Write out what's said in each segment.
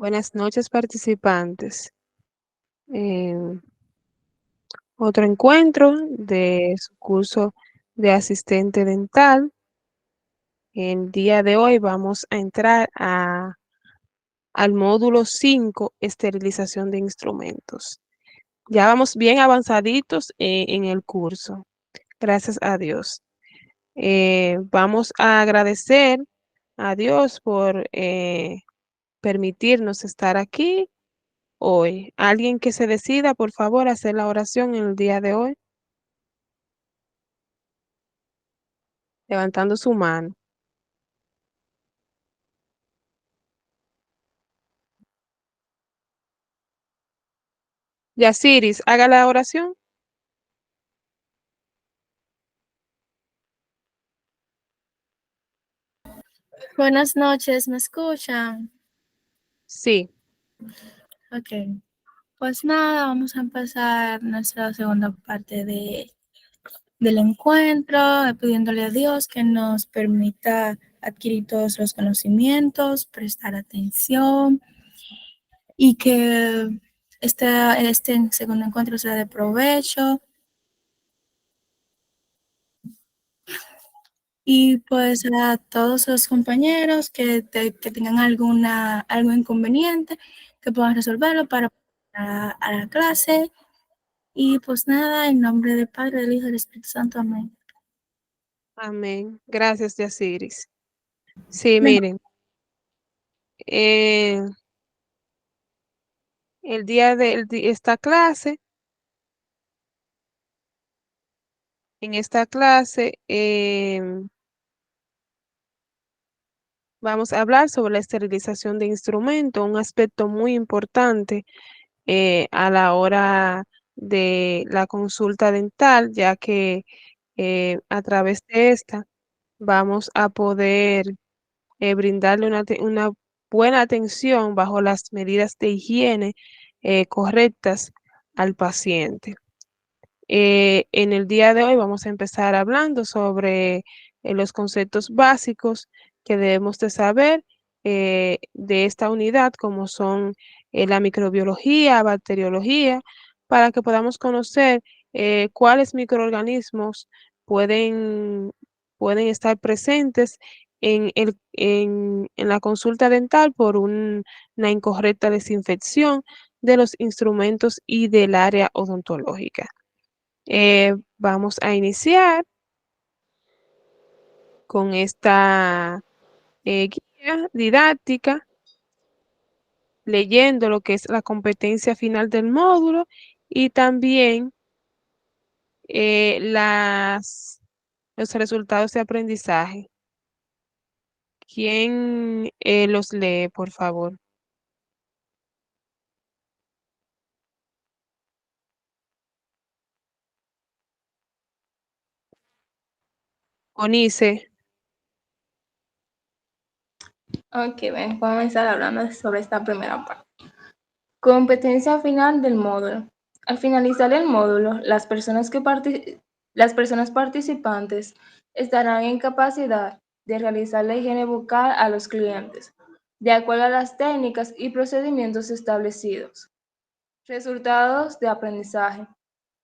Buenas noches, participantes. En otro encuentro de su curso de asistente dental. El día de hoy vamos a entrar al módulo 5, esterilización de instrumentos. Ya vamos bien avanzaditos en el curso, gracias a Dios. Vamos a agradecer a Dios por permitirnos estar aquí hoy. Alguien que se decida, por favor, a hacer la oración en el día de hoy, levantando su mano. Yasiris, haga la oración. Buenas noches, ¿me escuchan? Sí, Ok, pues nada, vamos a empezar nuestra segunda parte del encuentro, pidiéndole a Dios que nos permita adquirir todos los conocimientos, prestar atención y que este segundo encuentro sea de provecho. Y pues a todos los compañeros que tengan algo inconveniente, que puedan resolverlo para a la clase. Y pues nada, en nombre del Padre, del Hijo y del Espíritu Santo, amén. amén. Gracias, Yasiris. Sí, miren, eh, el día de esta clase, en esta clase vamos a hablar sobre la esterilización de instrumentos, un aspecto muy importante a la hora de la consulta dental, ya que a través de esta vamos a poder brindarle una buena atención bajo las medidas de higiene correctas al paciente. En el día de hoy vamos a empezar hablando sobre los conceptos básicos que debemos de saber de esta unidad, como son la microbiología, bacteriología, para que podamos conocer cuáles microorganismos pueden, pueden estar presentes en la consulta dental por una incorrecta desinfección de los instrumentos y del área odontológica. Vamos a iniciar con esta guía didáctica, leyendo lo que es la competencia final del módulo y también los resultados de aprendizaje. ¿Quién los lee, por favor? Onice, Ok, vamos a comenzar hablando sobre esta primera parte. Competencia final del módulo. Al finalizar el módulo, las personas participantes estarán en capacidad de realizar la higiene bucal a los clientes, de acuerdo a las técnicas y procedimientos establecidos. Resultados de aprendizaje.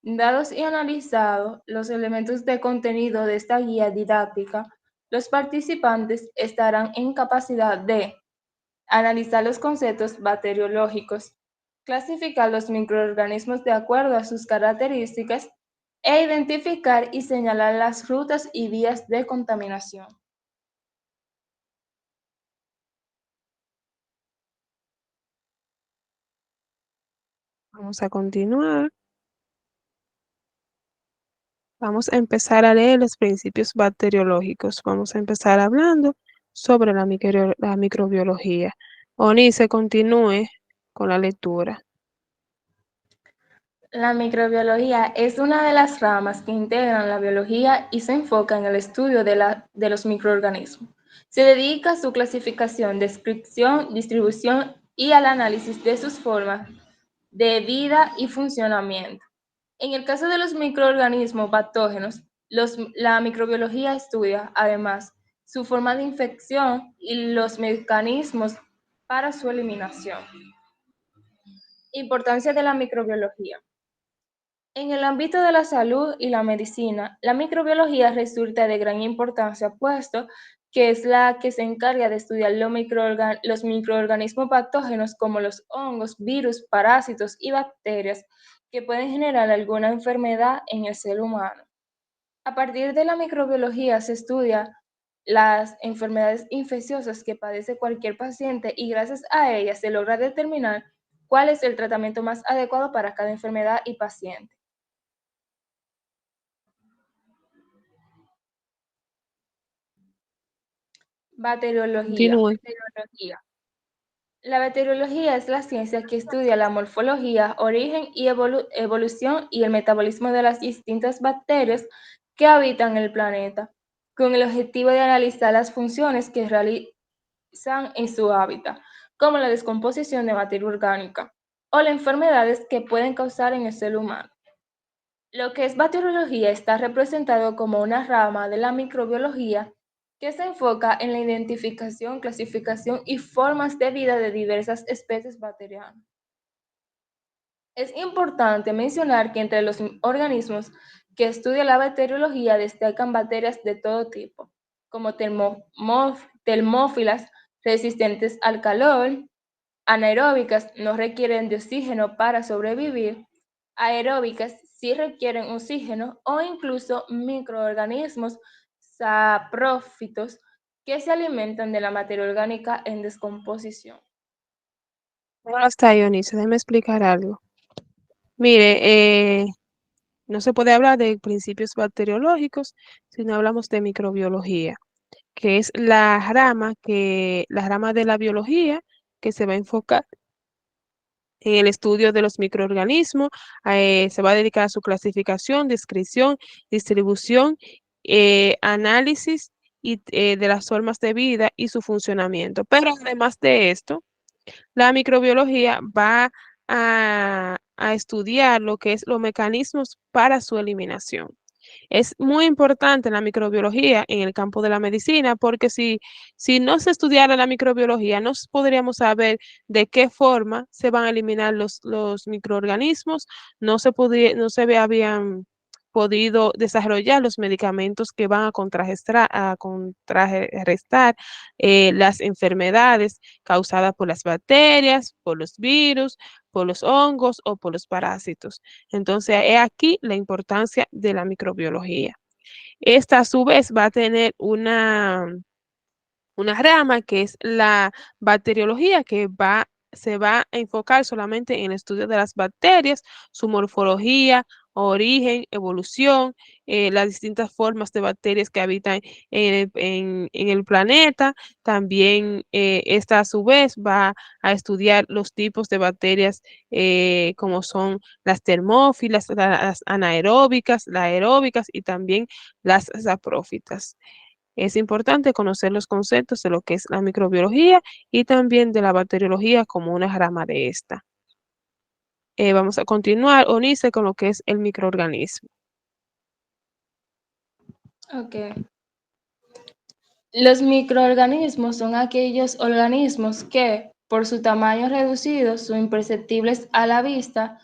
Dados y analizados los elementos de contenido de esta guía didáctica, los participantes estarán en capacidad de analizar los conceptos bacteriológicos, clasificar los microorganismos de acuerdo a sus características e identificar y señalar las rutas y vías de contaminación. vamos a continuar. Vamos a empezar a leer los principios bacteriológicos. Vamos a empezar hablando sobre la microbiología. Onice, continúe con la lectura. La microbiología es una de las ramas que integran la biología y se enfoca en el estudio de los microorganismos. Se dedica a su clasificación, descripción, distribución y al análisis de sus formas de vida y funcionamiento. En el caso de los microorganismos patógenos, la microbiología estudia, además, su forma de infección y los mecanismos para su eliminación. Importancia de la microbiología. En el ámbito de la salud y la medicina, la microbiología resulta de gran importancia, puesto que es la que se encarga de estudiar los microorganismos patógenos como los hongos, virus, parásitos y bacterias que pueden generar alguna enfermedad en el ser humano. A partir de la microbiología se estudia las enfermedades infecciosas que padece cualquier paciente y gracias a ellas se logra determinar cuál es el tratamiento más adecuado para cada enfermedad y paciente. Bacteriología. Continúe. La bacteriología es la ciencia que estudia la morfología, origen y evolución y el metabolismo de las distintas bacterias que habitan el planeta, con el objetivo de analizar las funciones que realizan en su hábitat, como la descomposición de materia orgánica o las enfermedades que pueden causar en el ser humano. Lo que es bacteriología está representado como una rama de la microbiología que se enfoca en la identificación, clasificación y formas de vida de diversas especies bacterianas. Es importante mencionar que entre los organismos que estudia la bacteriología destacan bacterias de todo tipo, como termófilas resistentes al calor, anaeróbicas no requieren de oxígeno para sobrevivir, aeróbicas sí requieren oxígeno o incluso microorganismos saprófitos que se alimentan de la materia orgánica en descomposición. Ahora está, Dionisio, déjeme explicar algo. Mire, no se puede hablar de principios bacteriológicos si no hablamos de microbiología, que es la rama de la biología que se va a enfocar en el estudio de los microorganismos, se va a dedicar a su clasificación, descripción, distribución, análisis de las formas de vida y su funcionamiento. Pero además de esto, la microbiología va a estudiar lo que es los mecanismos para su eliminación. Es muy importante la microbiología en el campo de la medicina porque si no se estudiara la microbiología, no podríamos saber de qué forma se van a eliminar los microorganismos, habían podido desarrollar los medicamentos que van a contrarrestar las enfermedades causadas por las bacterias, por los virus, por los hongos o por los parásitos. Entonces, he aquí la importancia de la microbiología. Esta a su vez va a tener una rama que es la bacteriología, se va a enfocar solamente en el estudio de las bacterias, su morfología, origen, evolución, las distintas formas de bacterias que habitan en el planeta. También esta a su vez va a estudiar los tipos de bacterias como son las termófilas, las anaeróbicas, las aeróbicas y también las saprófitas. Es importante conocer los conceptos de lo que es la microbiología y también de la bacteriología como una rama de esta. Vamos a continuar, Onice, con lo que es el microorganismo. Okay. Los microorganismos son aquellos organismos que, por su tamaño reducido, son imperceptibles a la vista,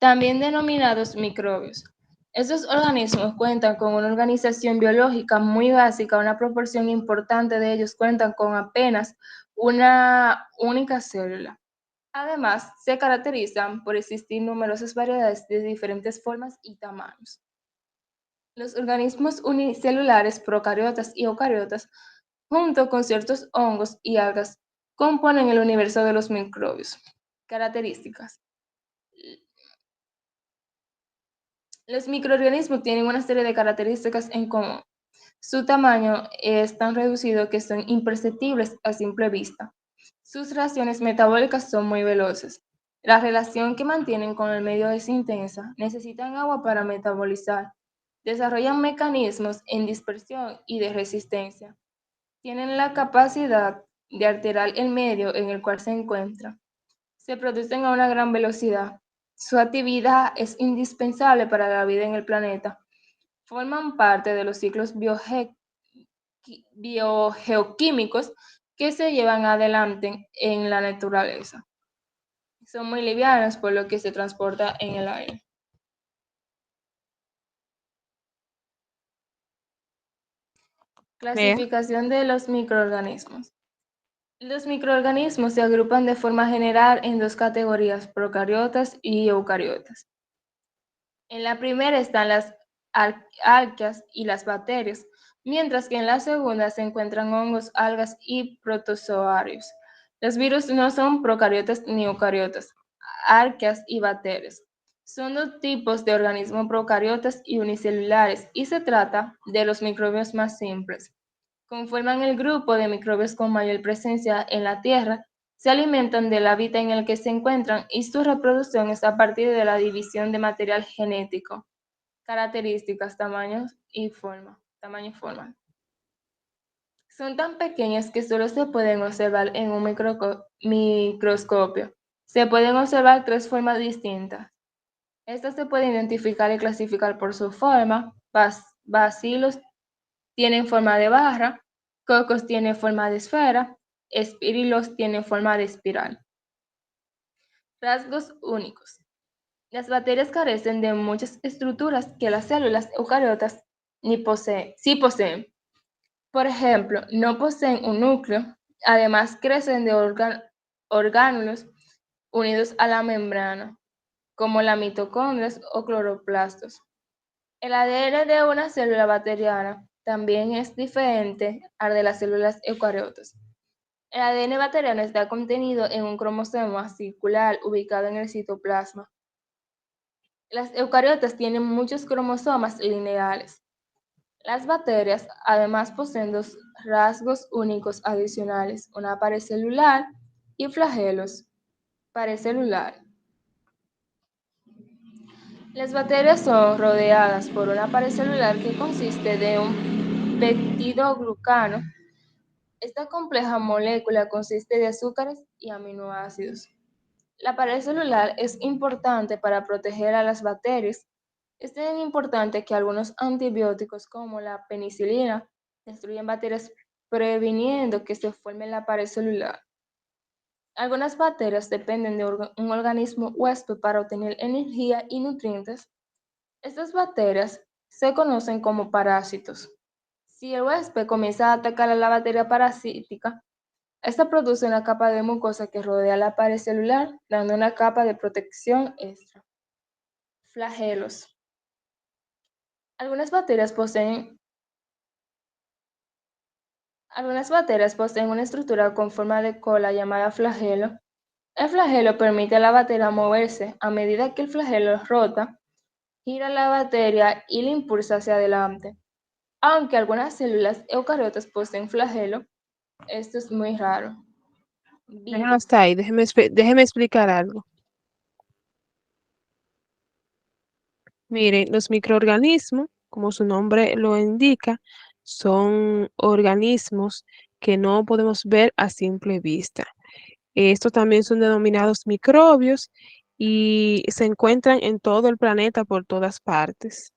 también denominados microbios. Estos organismos cuentan con una organización biológica muy básica, una proporción importante de ellos cuentan con apenas una única célula. Además, se caracterizan por existir numerosas variedades de diferentes formas y tamaños. Los organismos unicelulares, procariotas y eucariotas, junto con ciertos hongos y algas, componen el universo de los microbios. Características. Los microorganismos tienen una serie de características en común. Su tamaño es tan reducido que son imperceptibles a simple vista. Sus reacciones metabólicas son muy veloces. La relación que mantienen con el medio es intensa. Necesitan agua para metabolizar. Desarrollan mecanismos en dispersión y de resistencia. Tienen la capacidad de alterar el medio en el cual se encuentran. Se producen a una gran velocidad. Su actividad es indispensable para la vida en el planeta. Forman parte de los ciclos biogeoquímicos que se llevan adelante en la naturaleza. Son muy livianos, por lo que se transporta en el aire. Vea. Clasificación de los microorganismos. Los microorganismos se agrupan de forma general en dos categorías, procariotas y eucariotas. En la primera están las arqueas y las bacterias, mientras que en la segunda se encuentran hongos, algas y protozoarios. Los virus no son procariotas ni eucariotas, arqueas y bacterias. Son dos tipos de organismos procariotas y unicelulares y se trata de los microbios más simples. Conforman el grupo de microbios con mayor presencia en la Tierra, se alimentan del hábitat en el que se encuentran y su reproducción es a partir de la división de material genético, características, tamaño y forma. Son tan pequeñas que solo se pueden observar en un microscopio. Se pueden observar tres formas distintas. Estas se pueden identificar y clasificar por su forma. Bacilos tienen forma de barra, cocos tienen forma de esfera, espirilos tienen forma de espiral. Rasgos únicos. Las bacterias carecen de muchas estructuras que las células eucariotas sí poseen. Por ejemplo, no poseen un núcleo, además crecen de orgánulos unidos a la membrana, como las mitocondrias o cloroplastos. El ADN de una célula bacteriana también es diferente al de las células eucariotas. El ADN bacteriano está contenido en un cromosoma circular ubicado en el citoplasma. Las eucariotas tienen muchos cromosomas lineales. Las bacterias además poseen dos rasgos únicos adicionales, una pared celular y flagelos. Pared celular. Las bacterias son rodeadas por una pared celular que consiste de un peptidoglucano. Esta compleja molécula consiste de azúcares y aminoácidos. La pared celular es importante para proteger a las bacterias. Es tan importante que algunos antibióticos como la penicilina destruyen bacterias previniendo que se forme la pared celular. Algunas bacterias dependen de un organismo huésped para obtener energía y nutrientes. Estas bacterias se conocen como parásitos. Si el huésped comienza a atacar a la bacteria parasítica, esta produce una capa de mucosa que rodea la pared celular, dando una capa de protección extra. Flagelos. Algunas bacterias poseen una estructura con forma de cola llamada flagelo. El flagelo permite a la bacteria moverse. A medida que el flagelo rota, gira la bacteria y la impulsa hacia adelante. Aunque algunas células eucariotas poseen flagelo, esto es muy raro. Déjalo Virus. hasta ahí, déjeme explicar algo. Miren, los microorganismos, como su nombre lo indica, son organismos que no podemos ver a simple vista. Estos también son denominados microbios y se encuentran en todo el planeta por todas partes.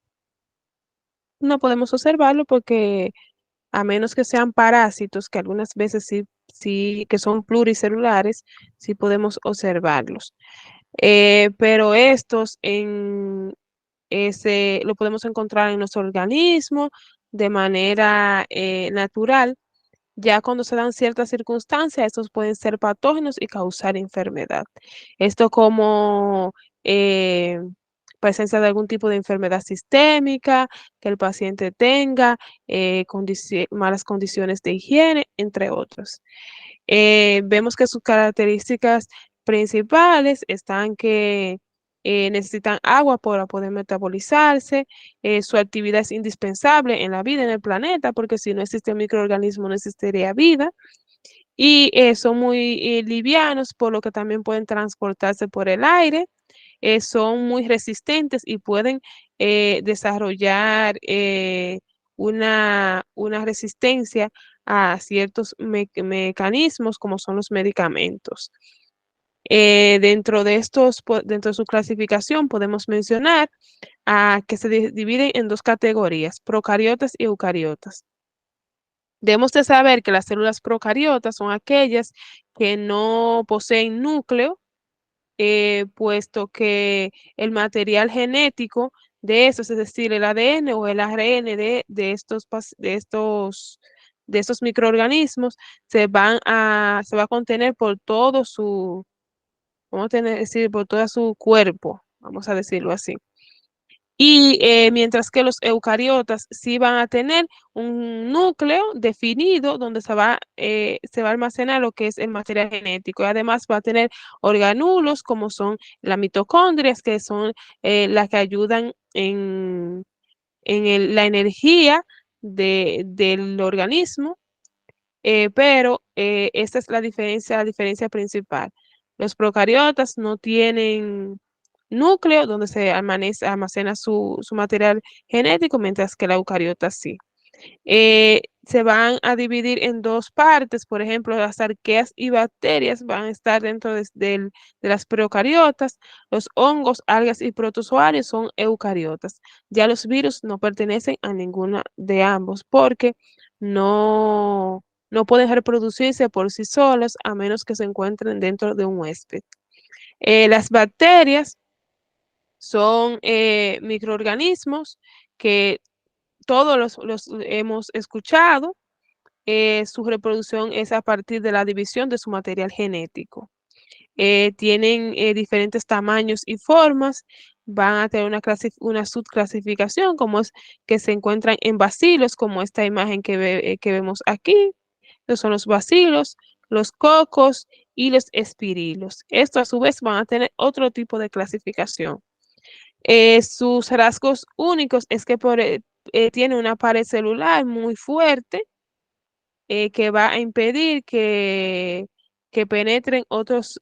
No podemos observarlo porque a menos que sean parásitos, que algunas veces sí, que son pluricelulares, sí podemos observarlos. Pero estos lo podemos encontrar en nuestro organismo de manera natural. Ya cuando se dan ciertas circunstancias, estos pueden ser patógenos y causar enfermedad. Esto como eh, presencia de algún tipo de enfermedad sistémica que el paciente tenga, malas condiciones de higiene, entre otros. Vemos que sus características principales están que necesitan agua para poder metabolizarse, su actividad es indispensable en la vida en el planeta, porque si no existe microorganismo no existiría vida, y son muy livianos, por lo que también pueden transportarse por el aire, son muy resistentes y pueden desarrollar una resistencia a ciertos mecanismos como son los medicamentos. Dentro de su clasificación podemos mencionar a que se dividen en dos categorías, procariotas y eucariotas. Debemos de saber que las células procariotas son aquellas que no poseen núcleo, puesto que el material genético de esos, es decir, el ADN o el ARN de estos microorganismos, se va a contener por todo su, vamos a decir, por todo su cuerpo, vamos a decirlo así. Y mientras que los eucariotas sí van a tener un núcleo definido donde se va a almacenar lo que es el material genético. Y además va a tener organulos como son las mitocondrias, que son las que ayudan en la energía del organismo. Pero esta es la diferencia principal. Los procariotas no tienen núcleo donde se almacena su material genético, mientras que la eucariota sí. Se van a dividir en dos partes, por ejemplo, las arqueas y bacterias van a estar dentro de las procariotas, los hongos, algas y protozoarios son eucariotas. Ya los virus no pertenecen a ninguna de ambos porque no, no pueden reproducirse por sí solos a menos que se encuentren dentro de un huésped. Las bacterias son microorganismos que todos los hemos escuchado. Su reproducción es a partir de la división de su material genético. Tienen diferentes tamaños y formas, van a tener una subclasificación, como es que se encuentran en bacilos, como esta imagen que vemos aquí. Estos son los bacilos, los cocos y los espirilos. Estos a su vez van a tener otro tipo de clasificación. Sus rasgos únicos es que tiene una pared celular muy fuerte, que va a impedir que penetren otros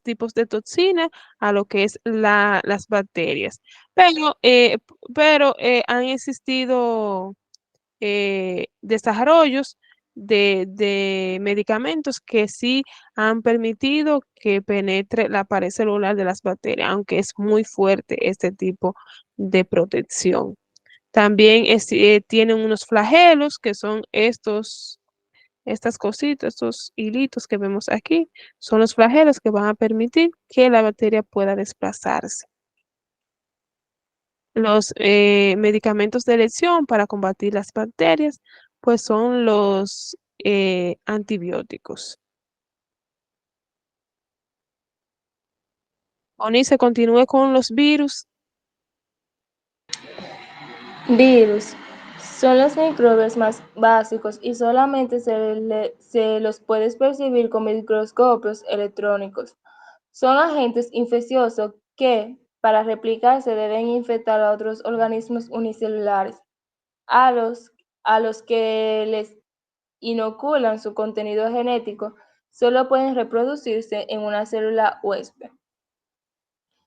tipos de toxinas a lo que es las bacterias. Pero han existido desarrollos de medicamentos que sí han permitido que penetre la pared celular de las bacterias, aunque es muy fuerte este tipo de protección. También tienen unos flagelos que son estas cositas, estos hilitos que vemos aquí, son los flagelos que van a permitir que la bacteria pueda desplazarse. Los medicamentos de elección para combatir las bacterias, pues son los antibióticos. Se continúe con los virus. Virus. Son los microbios más básicos y solamente se los puedes percibir con microscopios electrónicos. Son agentes infecciosos que, para replicarse, deben infectar a otros organismos unicelulares, a los, a los que les inoculan su contenido genético, solo pueden reproducirse en una célula huésped.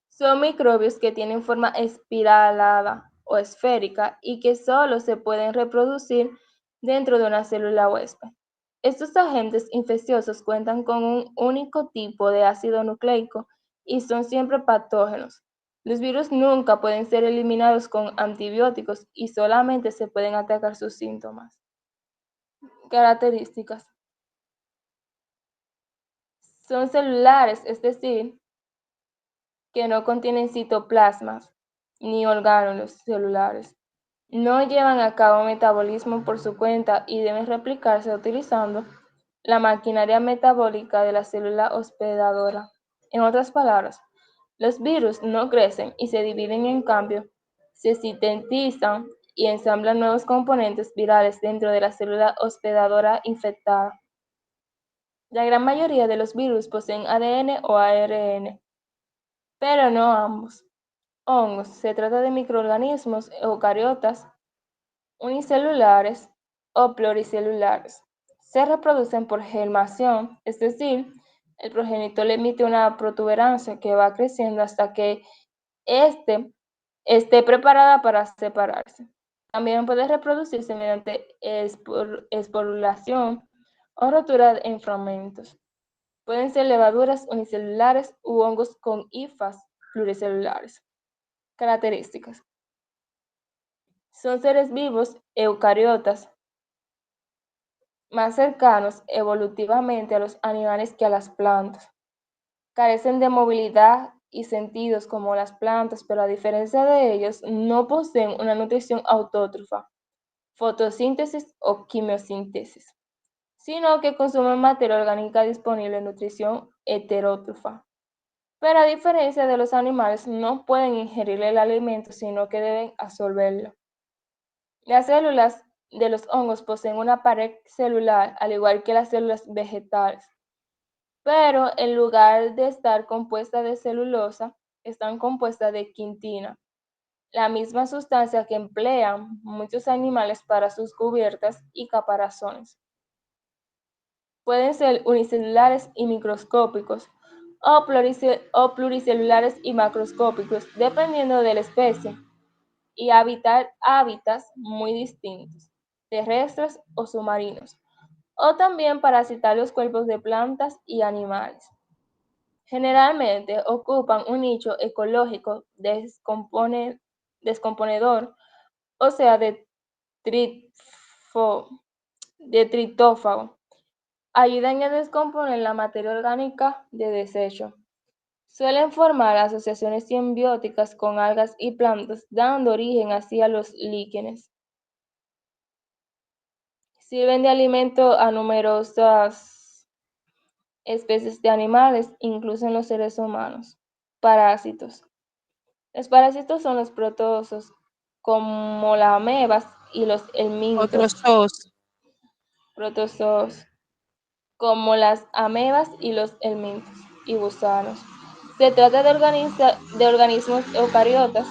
Son microbios que tienen forma espiralada o esférica y que solo se pueden reproducir dentro de una célula huésped. Estos agentes infecciosos cuentan con un único tipo de ácido nucleico y son siempre patógenos. Los virus nunca pueden ser eliminados con antibióticos y solamente se pueden atacar sus síntomas. Características. Son celulares, es decir, que no contienen citoplasmas ni orgánulos celulares. No llevan a cabo metabolismo por su cuenta y deben replicarse utilizando la maquinaria metabólica de la célula hospedadora. En otras palabras, los virus no crecen y se dividen, en cambio, se sintetizan y ensamblan nuevos componentes virales dentro de la célula hospedadora infectada. La gran mayoría de los virus poseen ADN o ARN, pero no ambos. Hongos. Se trata de microorganismos eucariotas unicelulares o pluricelulares. Se reproducen por germinación, es decir, el progenitor le emite una protuberancia que va creciendo hasta que éste esté preparada para separarse. También puede reproducirse mediante esporulación o rotura en fragmentos. Pueden ser levaduras unicelulares u hongos con hifas pluricelulares. Características. Son seres vivos eucariotas más cercanos evolutivamente a los animales que a las plantas. Carecen de movilidad y sentidos como las plantas, pero a diferencia de ellos, no poseen una nutrición autótrofa, fotosíntesis o quimiosíntesis, sino que consumen materia orgánica disponible en nutrición heterótrofa. Pero a diferencia de los animales, no pueden ingerir el alimento, sino que deben absorberlo. Las células de los hongos poseen una pared celular, al igual que las células vegetales, pero en lugar de estar compuestas de celulosa, están compuestas de quitina, la misma sustancia que emplean muchos animales para sus cubiertas y caparazones. Pueden ser unicelulares y microscópicos o pluricelulares y macroscópicos, dependiendo de la especie, y habitar hábitats muy distintos, terrestres o submarinos, o también parasitar los cuerpos de plantas y animales. Generalmente ocupan un nicho ecológico descomponedor, o sea, de tritófago. Ayudan a descomponer la materia orgánica de desecho. Suelen formar asociaciones simbióticas con algas y plantas, dando origen así a los líquenes. Sirven de alimento a numerosas especies de animales, incluso en los seres humanos. Parásitos. Los parásitos son los protozoos, como las amebas y los helmintos. Otros dos. Protozoos, como las amebas y los helmintos y gusanos. Se trata de organismos eucariotas.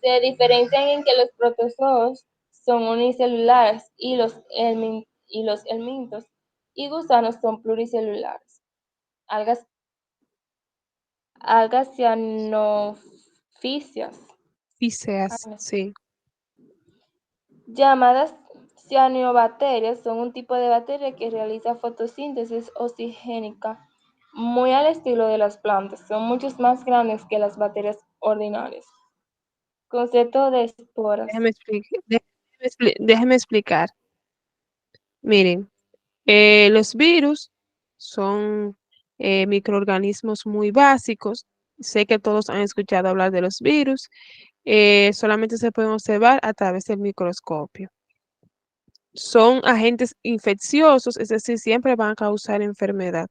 Se diferencian en que los protozoos son unicelulares y los helmintos y gusanos son pluricelulares. Algas, algas cianofisias, Fíceas, sí. llamadas cianobacterias, son un tipo de bacteria que realiza fotosíntesis oxigénica muy al estilo de las plantas. Son mucho más grandes que las bacterias ordinarias. Concepto de esporas. Déjeme explicar. Miren, los virus son microorganismos muy básicos. Sé que todos han escuchado hablar de los virus. Solamente se pueden observar a través del microscopio. Son agentes infecciosos, es decir, siempre van a causar enfermedad.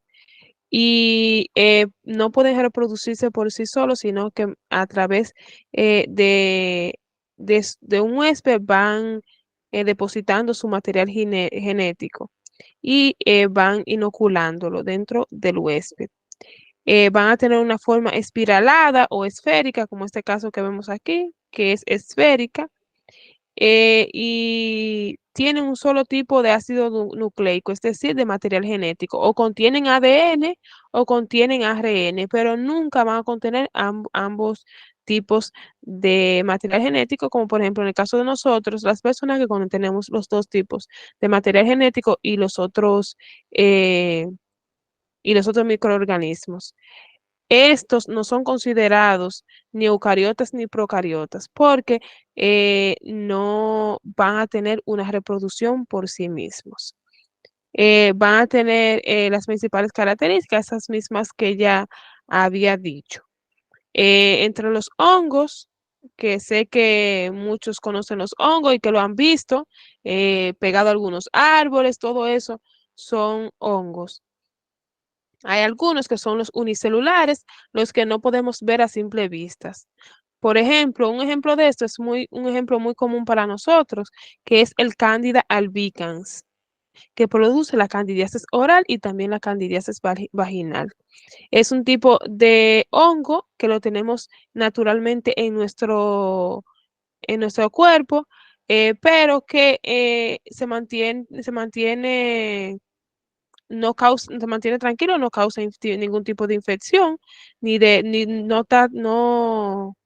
Y no pueden reproducirse por sí solos, sino que a través de un huésped van depositando su material genético y van inoculándolo dentro del huésped. Van a tener una forma espiralada o esférica, como este caso que vemos aquí, que es esférica, y tienen un solo tipo de ácido nucleico, es decir, de material genético, o contienen ADN o contienen ARN, pero nunca van a contener ambos tipos de material genético, como por ejemplo en el caso de nosotros, las personas que contenemos los dos tipos de material genético eh, y los otros microorganismos. Estos no son considerados ni eucariotas ni procariotas porque no van a tener una reproducción por sí mismos. Van a tener las principales características, esas mismas que ya había dicho. Entre los hongos, que sé que muchos conocen los hongos y que lo han visto, pegado a algunos árboles, todo eso son hongos. Hay algunos que son los unicelulares, los que no podemos ver a simple vista. Por ejemplo, un ejemplo de esto es un ejemplo muy común para nosotros, que es el Candida albicans, que produce la candidiasis oral y también la candidiasis vaginal. Es un tipo de hongo que lo tenemos naturalmente en nuestro cuerpo, pero que no causa, se mantiene tranquilo, no causa ningún tipo de infección, ni no, no,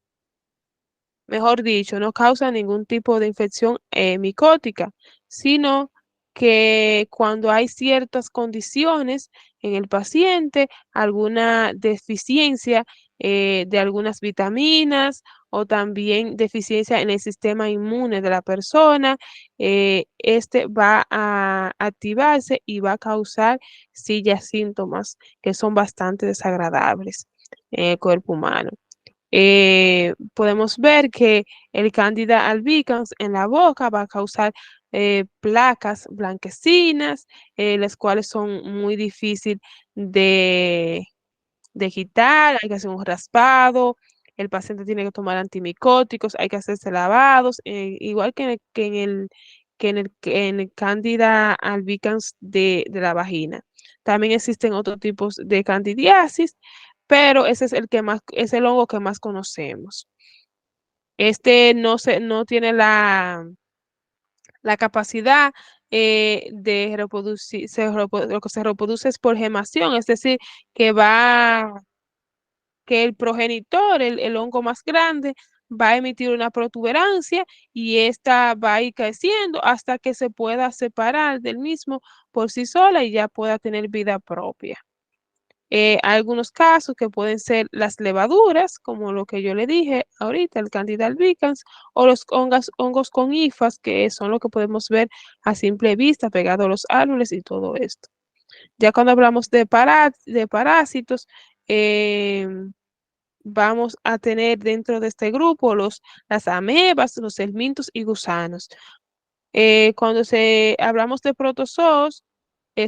mejor dicho, no causa ningún tipo de infección micótica, sino que cuando hay ciertas condiciones en el paciente, alguna deficiencia de algunas vitaminas o también deficiencia en el sistema inmune de la persona, este va a activarse y va a causar sí ya síntomas que son bastante desagradables en el cuerpo humano. Podemos ver que el Candida albicans en la boca va a causar placas blanquecinas, las cuales son muy difíciles de, de quitar, hay que hacer un raspado, el paciente tiene que tomar antimicóticos, hay que hacerse lavados, igual que en el Candida albicans de la vagina. También existen otros tipos de candidiasis, pero ese es el que más, es el hongo que más conocemos. Este no tiene la capacidad de reproducir, lo que se reproduce es por gemación, es decir, que va, que el progenitor, el hongo más grande, va a emitir una protuberancia y esta va a ir creciendo hasta que se pueda separar del mismo por sí sola y ya pueda tener vida propia. Hay algunos casos que pueden ser las levaduras, como lo que yo le dije ahorita, el Candida albicans, o los hongos con hifas, que son lo que podemos ver a simple vista, pegados a los árboles y todo esto. Ya cuando hablamos de parásitos, eh, vamos a tener dentro de este grupo las amebas, los helmintos y gusanos. Cuando hablamos de protozoos,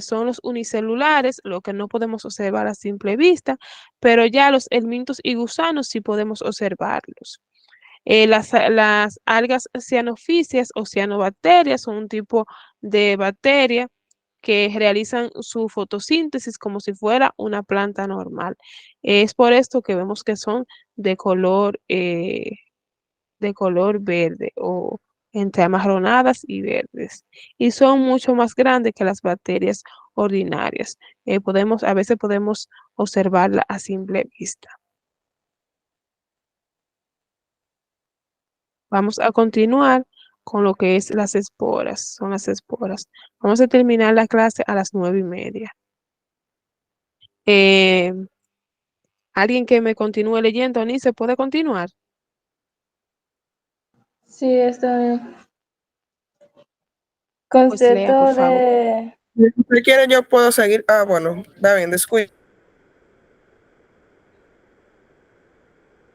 son los unicelulares, lo que no podemos observar a simple vista, pero ya los helmintos y gusanos sí podemos observarlos. Las algas cianofisias o cianobacterias son un tipo de bacteria que realizan su fotosíntesis como si fuera una planta normal. Es por esto que vemos que son de color, eh, de color verde o entre amarronadas y verdes. Y son mucho más grandes que las bacterias ordinarias. A veces podemos observarla a simple vista. Vamos a continuar con lo que es las esporas. Son las esporas. Vamos a terminar la clase a las 9:30. Eh, Alguien que me continúe leyendo, ni se puede continuar. Sí, está bien. Pues lea, por Concepto favor. de... Si quiere, yo puedo seguir. Ah, bueno, está bien, descuida.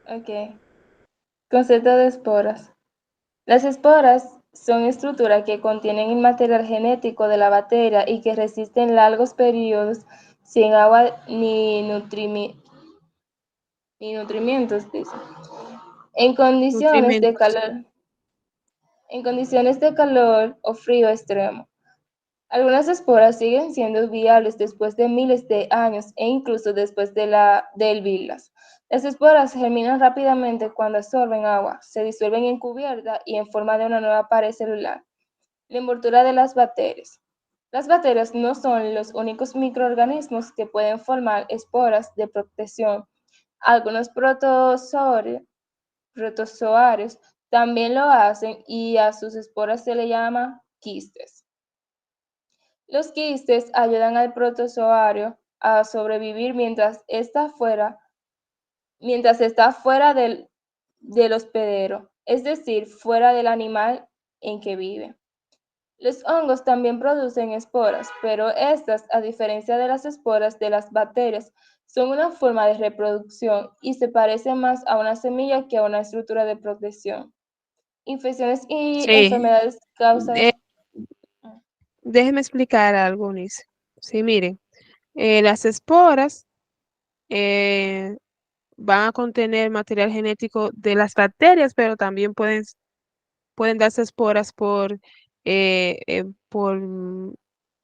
Ok. Concepto de esporas. Las esporas son estructuras que contienen el material genético de la bacteria y que resisten largos periodos sin agua ni nutrimientos, dice. En condiciones de Nutrimentos. calor, en condiciones de calor o frío extremo. Algunas esporas siguen siendo viables después de miles de años e incluso después de hervirlas. Las esporas germinan rápidamente cuando absorben agua, se disuelven en cubierta y en forma de una nueva pared celular. La envoltura de las bacterias. Las bacterias no son los únicos microorganismos que pueden formar esporas de protección. Algunos protozoarios también lo hacen y a sus esporas se le llama quistes. Los quistes ayudan al protozoario a sobrevivir mientras está fuera del hospedero, es decir, fuera del animal en que vive. Los hongos también producen esporas, pero estas, a diferencia de las esporas de las bacterias, son una forma de reproducción y se parecen más a una semilla que a una estructura de protección. Infecciones y Sí. enfermedades Eh, causadas. Déjeme explicar algo, Nice. Sí, miren, las esporas van a contener material genético de las bacterias, pero también pueden darse esporas por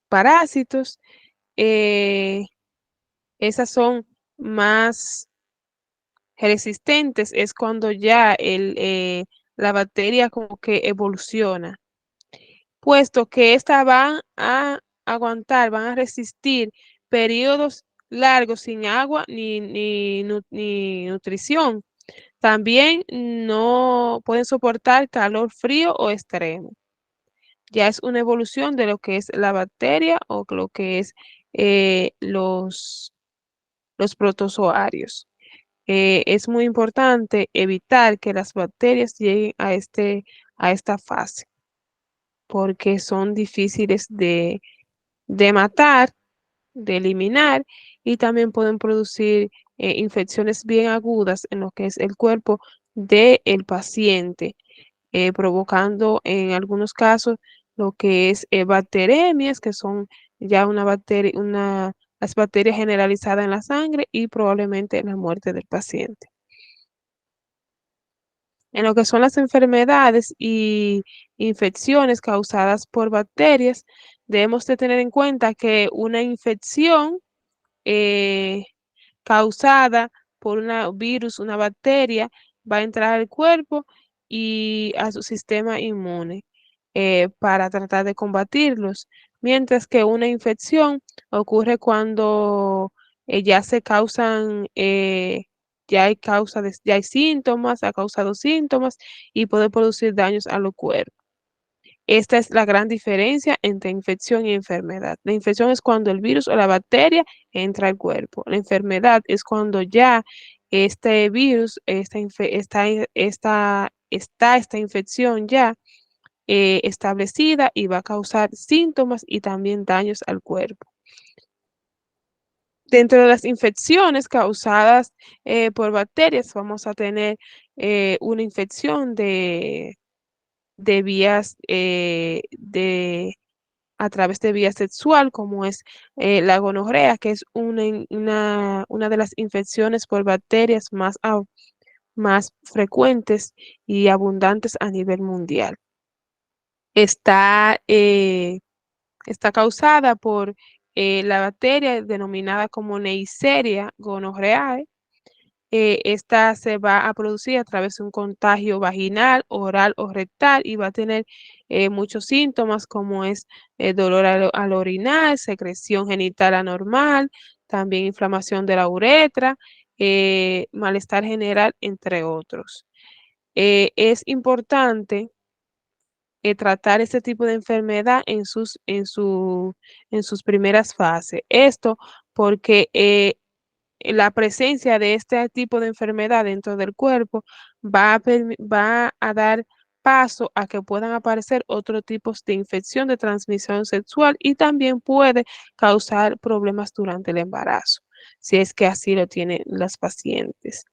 parásitos. eh, Esas son más resistentes, es cuando ya la bacteria como que evoluciona, puesto que esta van a aguantar, van a resistir periodos largos sin agua ni nutrición. También no pueden soportar calor frío o extremo. Ya es una evolución de lo que es la bacteria o lo que es los protozoarios. es muy importante evitar que las bacterias lleguen a esta fase, porque son difíciles de matar, de eliminar, y también pueden producir infecciones bien agudas en lo que es el cuerpo del paciente, provocando en algunos casos lo que es bacteremias, que son ya las bacterias generalizadas en la sangre y probablemente la muerte del paciente. En lo que son las enfermedades y infecciones causadas por bacterias, debemos de tener en cuenta que una infección eh, causada por un virus, una bacteria, va a entrar al cuerpo y a su sistema inmune para tratar de combatirlos, mientras que una infección ocurre cuando ya se causan, ya hay síntomas, ha causado síntomas y puede producir daños a los cuerpos. Esta es la gran diferencia entre infección y enfermedad. La infección es cuando el virus o la bacteria entra al cuerpo. La enfermedad es cuando ya este virus, esta infección ya establecida y va a causar síntomas y también daños al cuerpo. Dentro de las infecciones causadas por bacterias, vamos a tener una infección de vías a través de vía sexual, como es la gonorrea, que es una de las infecciones por bacterias más frecuentes y abundantes a nivel mundial. Está, está causada por la bacteria denominada como Neisseria gonorrhoeae. Esta se va a producir a través de un contagio vaginal, oral o rectal y va a tener muchos síntomas como es dolor al orinar, secreción genital anormal, también inflamación de la uretra, malestar general, entre otros. Es importante tratar este tipo de enfermedad en sus primeras fases. Esto porque la presencia de este tipo de enfermedad dentro del cuerpo va a dar paso a que puedan aparecer otros tipos de infección de transmisión sexual y también puede causar problemas durante el embarazo, si es que así lo tienen las pacientes.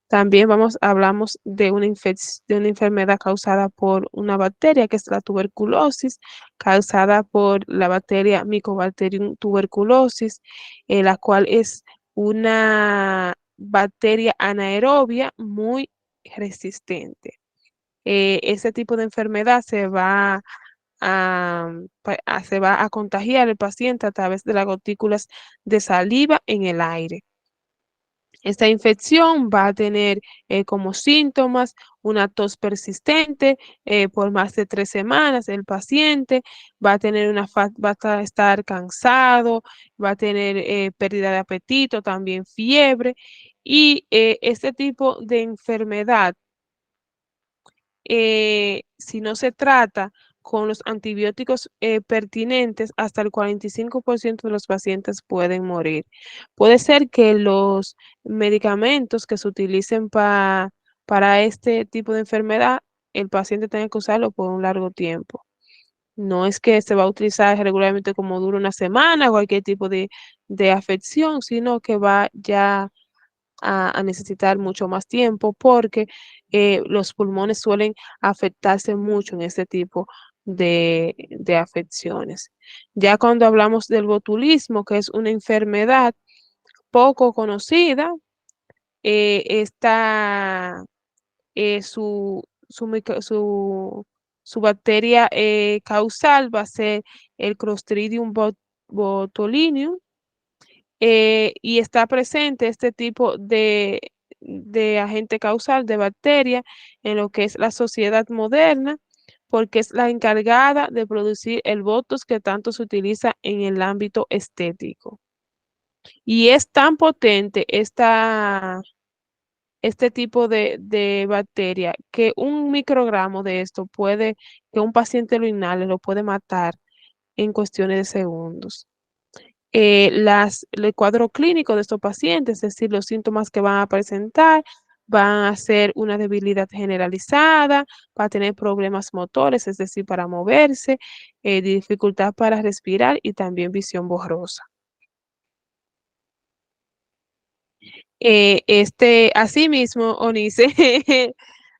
También hablamos de una enfermedad causada por una bacteria, que es la tuberculosis, causada por la bacteria Mycobacterium tuberculosis, la cual es una bacteria anaerobia muy resistente. Ese tipo de enfermedad se va a contagiar el paciente a través de las gotículas de saliva en el aire. Esta infección va a tener como síntomas una tos persistente por más de 3 semanas. El paciente va a tener va a estar cansado, va a tener pérdida de apetito, también fiebre. Y este tipo de enfermedad, si no se trata con los antibióticos pertinentes, hasta el 45% de los pacientes pueden morir. Puede ser que los medicamentos que se utilicen para este tipo de enfermedad, el paciente tenga que usarlo por un largo tiempo. No es que se va a utilizar regularmente como dura una semana o cualquier tipo de afección, sino que va ya a necesitar mucho más tiempo porque los pulmones suelen afectarse mucho en este tipo de afecciones. Ya cuando hablamos del botulismo, que es una enfermedad poco conocida, esta, su bacteria causal va a ser el Clostridium botulinum, y está presente este tipo de agente causal de bacteria en lo que es la sociedad moderna, porque es la encargada de producir el botox que tanto se utiliza en el ámbito estético. Y es tan potente este tipo de bacteria que un microgramo de esto que un paciente lo inhale, lo puede matar en cuestiones de segundos. el cuadro clínico de estos pacientes, es decir, los síntomas que van a presentar, van a ser una debilidad generalizada, va a tener problemas motores, es decir, para moverse, dificultad para respirar y también visión borrosa. Asimismo, Onice,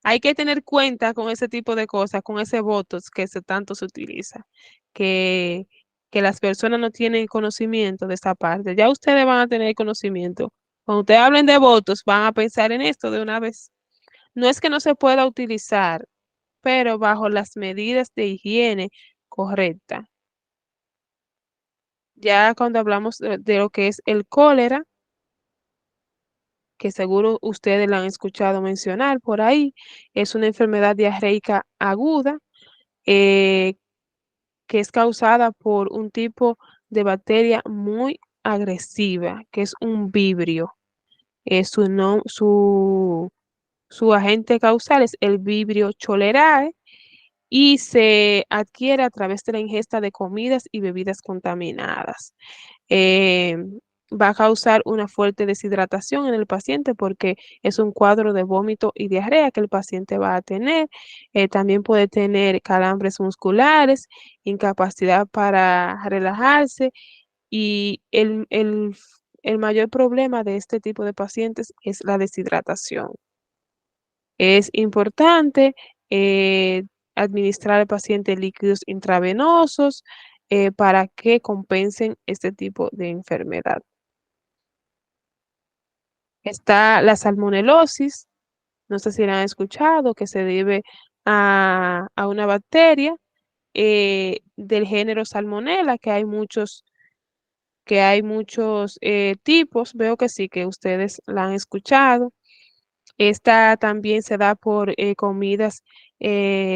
hay que tener cuenta con ese tipo de cosas, con ese votos que tanto se utiliza, que, que las personas no tienen conocimiento de esta parte. Ya ustedes van a tener conocimiento. Cuando ustedes hablen de votos, van a pensar en esto de una vez. No es que no se pueda utilizar, pero bajo las medidas de higiene correctas. Ya cuando hablamos de lo que es el cólera, que seguro ustedes la han escuchado mencionar por ahí, es una enfermedad diarreica aguda eh, que es causada por un tipo de bacteria muy agresiva, que es un vibrio. Su, no- su agente causal es el Vibrio cholerae y se adquiere a través de la ingesta de comidas y bebidas contaminadas. eh, Va a causar una fuerte deshidratación en el paciente porque es un cuadro de vómito y diarrea que el paciente va a tener. También puede tener calambres musculares, incapacidad para relajarse y el mayor problema de este tipo de pacientes es la deshidratación. Es importante eh, administrar al paciente líquidos intravenosos para que compensen este tipo de enfermedad. Está la salmonelosis, no sé si la han escuchado, que se debe a una bacteria del género Salmonella, que hay muchos tipos, veo que sí, que ustedes la han escuchado. Esta también se da por comidas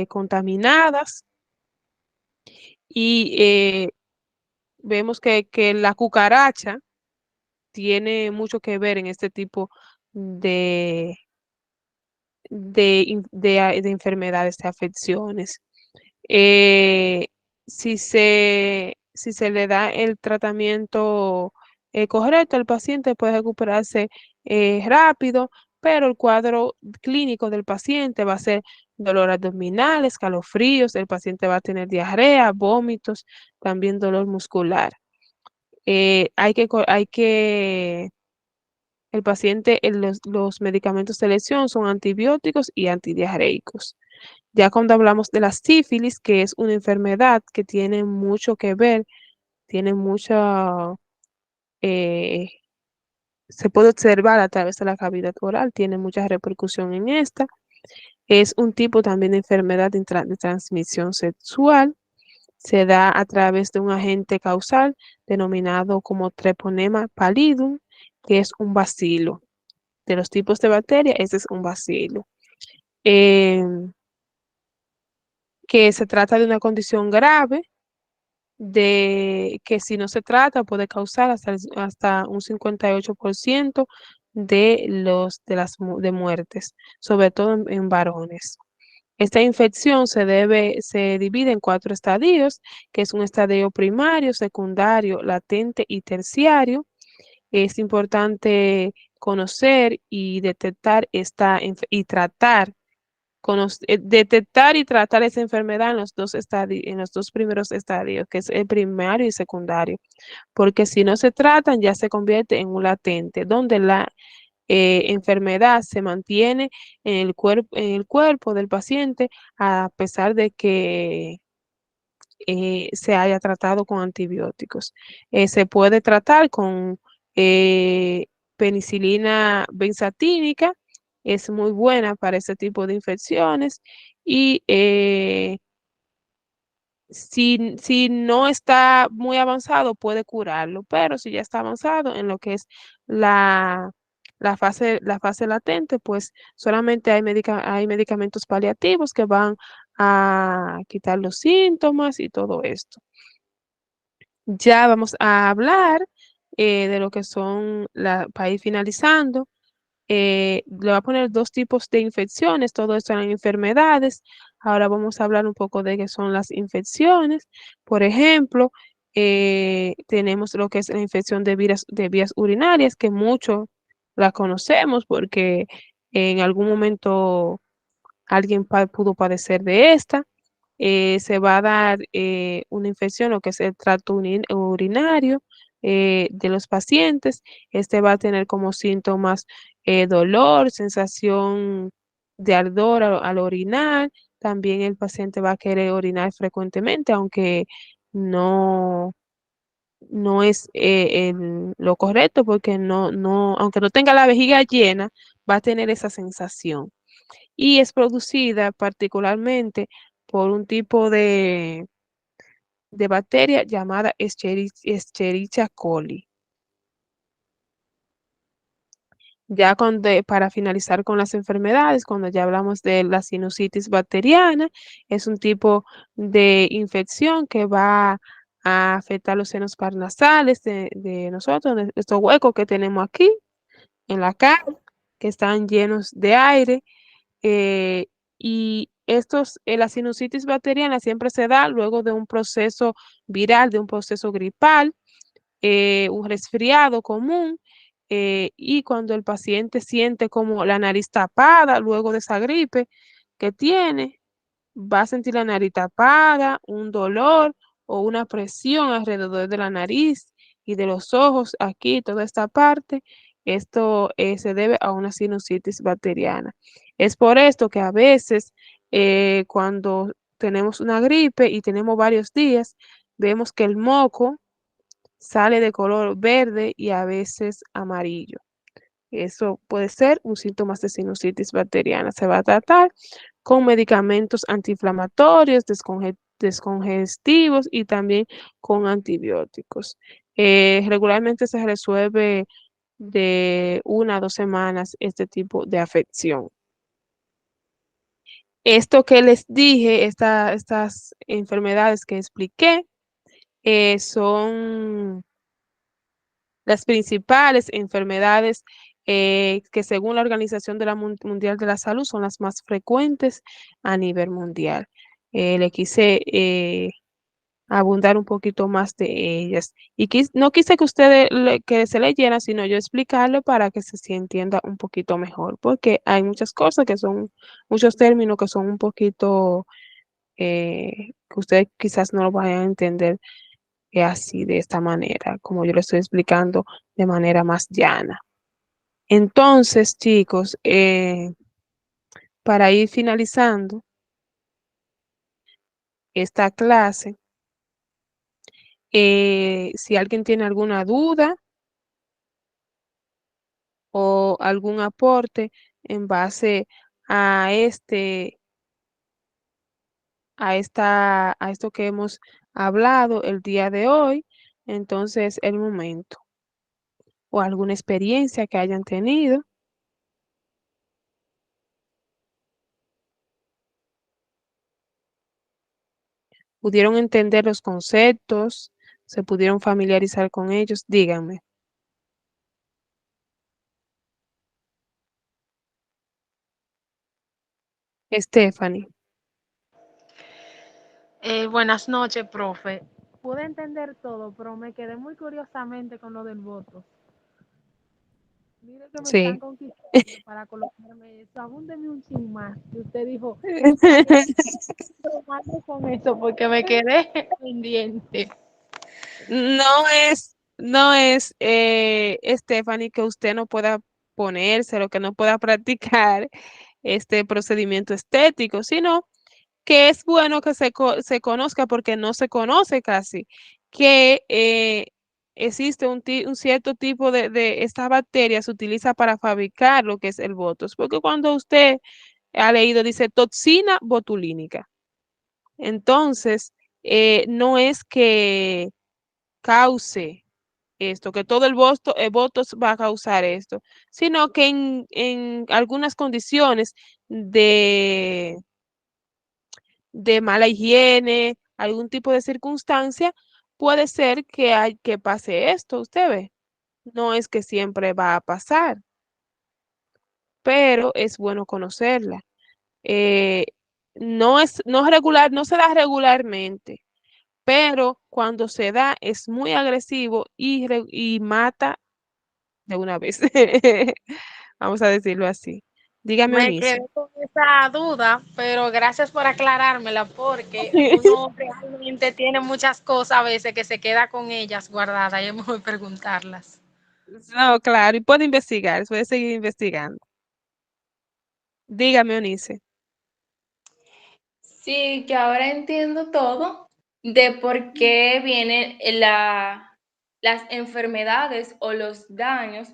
contaminadas y vemos que la cucaracha tiene mucho que ver en este tipo de, de enfermedades, de afecciones. Eh, si se le da el tratamiento correcto, el paciente puede recuperarse rápido, pero el cuadro clínico del paciente va a ser dolor abdominal, escalofríos, el paciente va a tener diarrea, vómitos, también dolor muscular. El paciente, los medicamentos de elección son antibióticos y antidiarreicos. Ya cuando hablamos de la sífilis, que es una enfermedad que tiene mucho que ver, tiene mucha, eh, se puede observar a través de la cavidad oral, tiene mucha repercusión en esta. Es un tipo también de enfermedad de transmisión sexual. Se da a través de un agente causal denominado como Treponema pallidum, que es un bacilo. De los tipos de bacterias, ese es un bacilo. Que se trata de una condición grave, de que si no se trata puede causar hasta un 58% de muertes, sobre todo en varones. Esta infección se divide en 4 estadios, que es un estadio primario, secundario, latente y terciario. Es importante conocer y detectar y tratar detectar y tratar esa enfermedad en los dos primeros estadios, que es el primario y secundario, porque si no se tratan ya se convierte en un latente, donde la enfermedad se mantiene en el cuerpo del paciente a pesar de que se haya tratado con antibióticos. Se puede tratar con eh, penicilina benzatínica, es muy buena para ese tipo de infecciones y si no está muy avanzado puede curarlo, pero si ya está avanzado en lo que es la, la fase latente, pues solamente hay medicamentos paliativos que van a quitar los síntomas y todo esto. Ya vamos a hablar de lo que son, para ir finalizando, le voy a poner 2 tipos de infecciones, todo esto eran enfermedades. Ahora vamos a hablar un poco de qué son las infecciones. Por ejemplo, tenemos lo que es la infección de vías urinarias, que muchos la conocemos porque en algún momento alguien pudo padecer de esta. Se va a dar una infección, lo que es el tracto urinario de los pacientes. Este va a tener como síntomas dolor, sensación de ardor al orinar. También el paciente va a querer orinar frecuentemente, aunque no, no es lo correcto, porque aunque no tenga la vejiga llena, va a tener esa sensación y es producida particularmente por un tipo de bacteria llamada Escherichia coli. Ya para finalizar con las enfermedades, cuando ya hablamos de la sinusitis bacteriana, es un tipo de infección que va a afectar los senos paranasales de nosotros, de estos huecos que tenemos aquí en la cara, que están llenos de aire. eh, y la sinusitis bacteriana siempre se da luego de un proceso viral, de un proceso gripal, un resfriado común, y cuando el paciente siente como la nariz tapada luego de esa gripe que tiene, va a sentir la nariz tapada, un dolor o una presión alrededor de la nariz y de los ojos, aquí, toda esta parte. Esto se debe a una sinusitis bacteriana. Es por esto que a veces cuando tenemos una gripe y tenemos varios días, vemos que el moco sale de color verde y a veces amarillo. Eso puede ser un síntoma de sinusitis bacteriana. Se va a tratar con medicamentos antiinflamatorios, descongestivos y también con antibióticos. Regularmente se resuelve de 1 a 2 semanas este tipo de afección. Esto que les dije, estas enfermedades que expliqué, son las principales enfermedades que según la Organización de la Mundial de la Salud son las más frecuentes a nivel mundial. Le quise abundar un poquito más de ellas. Y no quise que ustedes que se leyeran, sino yo explicarlo para que se entienda un poquito mejor, porque hay muchas cosas que son, muchos términos que son un poquito, que ustedes quizás no lo vayan a entender así, de esta manera, como yo lo estoy explicando de manera más llana. Entonces, chicos, para ir finalizando esta clase, si alguien tiene alguna duda o algún aporte en base a a esto que hemos hablado el día de hoy, entonces el momento, o alguna experiencia que hayan tenido. ¿Pudieron entender los conceptos? ¿Se pudieron familiarizar con ellos? Díganme. Stephanie. Buenas noches, profe. Pude entender todo, pero me quedé muy curiosamente con lo del voto. Mire que me están Sí. conquistando para colocarme eso. Abúndeme un chin más. Y usted dijo, para que bromearme con eso, porque me quedé pendiente. No es, Stephanie, que usted no pueda ponerse o que no pueda practicar este procedimiento estético, sino que es bueno que se conozca, porque no se conoce casi, que existe un cierto tipo de esta bacteria se utiliza para fabricar lo que es el Botox, porque cuando usted ha leído dice toxina botulínica. Entonces, no es que cause esto, que todo el Botox va a causar esto, sino que en algunas condiciones de mala higiene, algún tipo de circunstancia, puede ser que pase esto, usted ve. No es que siempre va a pasar, pero es bueno conocerla. Eh, no se da regularmente, pero cuando se da es muy agresivo y mata de una vez. Vamos a decirlo así. Dígame, Me quedé Eunice. con esa duda, pero gracias por aclarármela porque uno realmente tiene muchas cosas a veces que se queda con ellas guardadas y es mejor preguntarlas. No, claro, y puede seguir investigando. Dígame, Eunice. Sí, que ahora entiendo todo de por qué vienen las enfermedades o los daños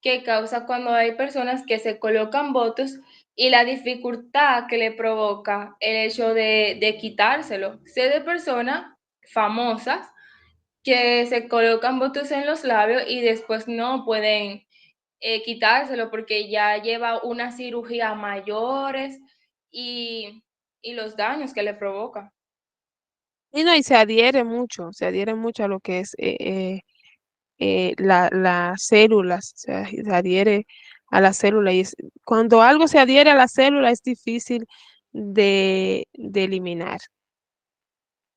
que causa cuando hay personas que se colocan votos y la dificultad que le provoca el hecho de quitárselo. Sé de personas famosas que se colocan votos en los labios y después no pueden quitárselo porque ya lleva una cirugía mayores y, y los daños que le provoca. Y no, y se adhiere mucho a lo que es las células, se adhiere a la célula cuando algo se adhiere a la célula es difícil de eliminar.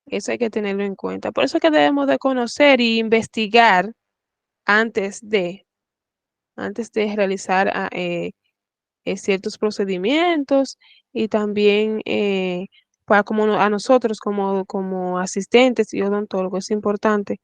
Eso hay que tenerlo en cuenta. Por eso es que debemos de conocer y investigar antes antes de realizar ciertos procedimientos y también para a nosotros como asistentes y odontólogos es importante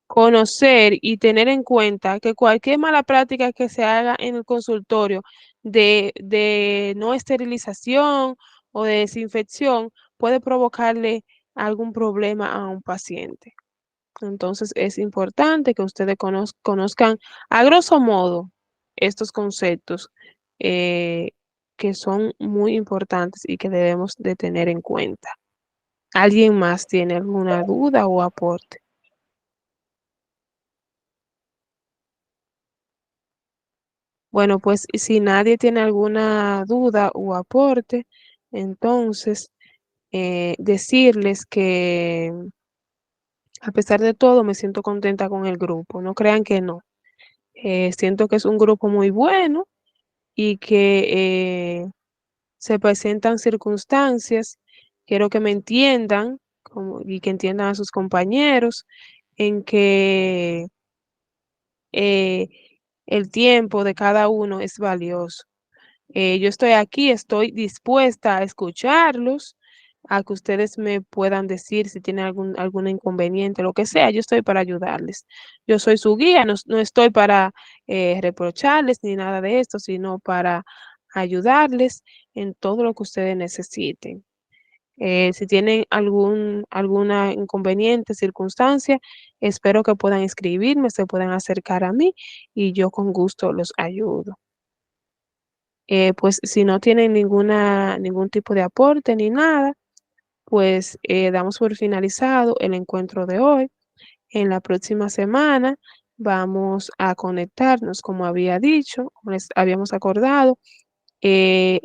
conocer y tener en cuenta que cualquier mala práctica que se haga en el consultorio de no esterilización o de desinfección puede provocarle algún problema a un paciente. Entonces es importante que ustedes conozcan a grosso modo estos conceptos eh, que son muy importantes y que debemos de tener en cuenta. ¿Alguien más tiene alguna duda o aporte? Bueno, pues si nadie tiene alguna duda o aporte, entonces decirles que a pesar de todo me siento contenta con el grupo. No crean que no. Siento que es un grupo muy bueno y que se presentan circunstancias, quiero que me entiendan y que entiendan a sus compañeros en que eh, el tiempo de cada uno es valioso. Yo estoy aquí, estoy dispuesta a escucharlos, a que ustedes me puedan decir si tienen algún inconveniente, lo que sea, yo estoy para ayudarles. Yo soy su guía, no estoy para reprocharles ni nada de esto, sino para ayudarles en todo lo que ustedes necesiten. Si tienen alguna inconveniente, circunstancia, espero que puedan escribirme, se puedan acercar a mí y yo con gusto los ayudo. Pues si no tienen ningún tipo de aporte ni nada, pues damos por finalizado el encuentro de hoy. En la próxima semana vamos a conectarnos, como había dicho, como les habíamos acordado,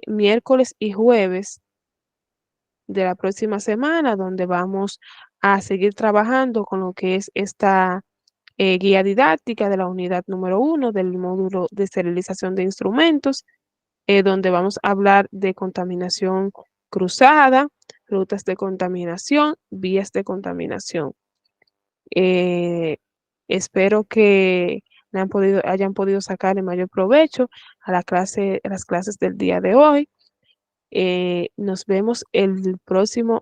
miércoles y jueves de la próxima semana, donde vamos a seguir trabajando con lo que es esta guía didáctica de la unidad número 1 del módulo de esterilización de instrumentos, donde vamos a hablar de contaminación cruzada, rutas de contaminación, vías de contaminación. Eh, Espero que hayan podido sacar el mayor provecho a las clases del día de hoy. Nos vemos el próximo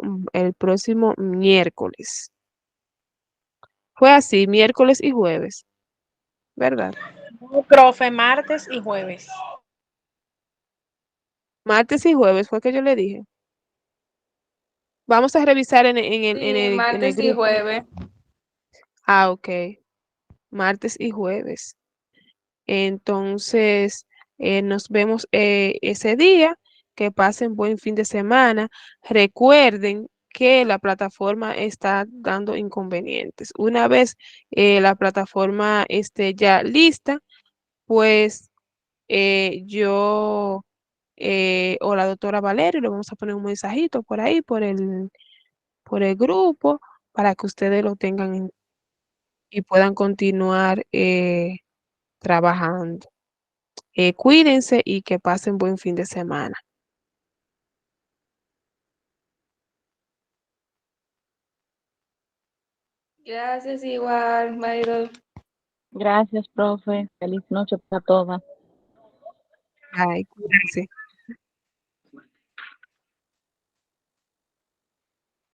miércoles. Fue así, miércoles y jueves, ¿verdad? Profe, martes y jueves. Martes y jueves fue que yo le dije. Vamos a revisar Sí, en el martes y grupo. jueves. Ah, ok. Martes y jueves. Entonces, nos vemos ese día. Que pasen buen fin de semana. Recuerden que la plataforma está dando inconvenientes. Una vez la plataforma esté ya lista, pues yo o la doctora Valeria le vamos a poner un mensajito por ahí, por el grupo, para que ustedes lo tengan y puedan continuar trabajando. Cuídense y que pasen buen fin de semana. Gracias igual, Maridol. Gracias, profe. Feliz noche para todas. Ay, cuídense.